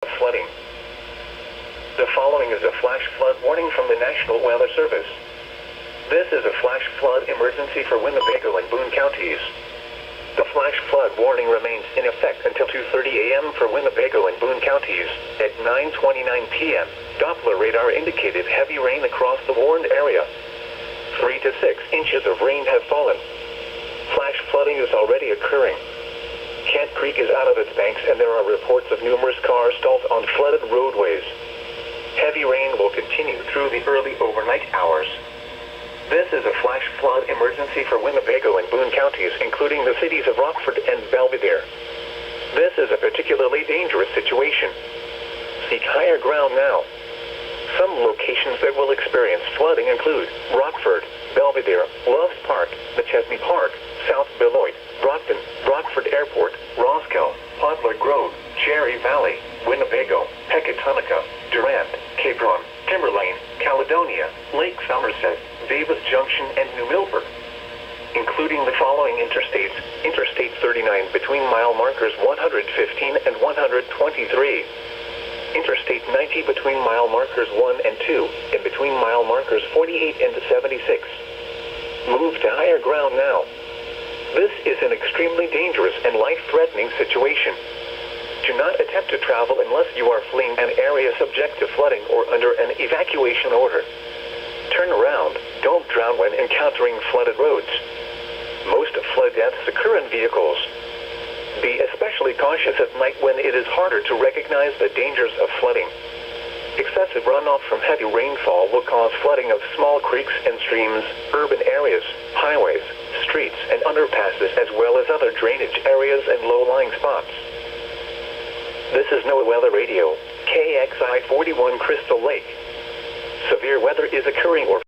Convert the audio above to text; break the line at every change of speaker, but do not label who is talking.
Flooding. The following is a flash flood warning from the National Weather Service. This is a flash flood emergency for Winnebago and Boone counties. The flash flood warning remains in effect until 2:30 a.m. for Winnebago and Boone counties. At 9:29 p.m., Doppler radar indicated heavy rain across the warned area. 3 to 6 inches of rain have fallen. Flash flooding is already occurring. Kent Creek is out of its banks and there are reports of numerous cars stalled on flooded roadways. Heavy rain will continue through the early overnight hours. This is a flash flood emergency for Winnebago and Boone counties, including the cities of Rockford and Belvidere. This is a particularly dangerous situation. Seek higher ground now. Some locations that will experience flooding include Rockford, Belvidere, Loves Park, McChesney Park, South Beloit, Brockton, Rockford Airport, Roscoe, Podler Grove, Cherry Valley, Winnebago, Pecatonica, Durant, Capron, Timberlane, Caledonia, Lake Somerset, Davis Junction, and New Milford. Including the following interstates: Interstate 39 between mile markers 115 and 123. Interstate 90 between mile markers 1 and 2, and between mile markers 48 and 76. Move to higher ground now. This is an extremely dangerous and life-threatening situation. Do not attempt to travel unless you are fleeing an area subject to flooding or under an evacuation order. Turn around. Don't drown when encountering flooded roads. Most flood deaths occur in vehicles. Be especially cautious at night when it is harder to recognize the dangers of flooding. Excessive runoff from heavy rainfall will cause flooding of small creeks and streams, urban areas, highways, streets, and underpasses, as well as other drainage areas and low-lying spots. This is NOAA Weather Radio, KXI 41 Crystal Lake. Severe weather is occurring or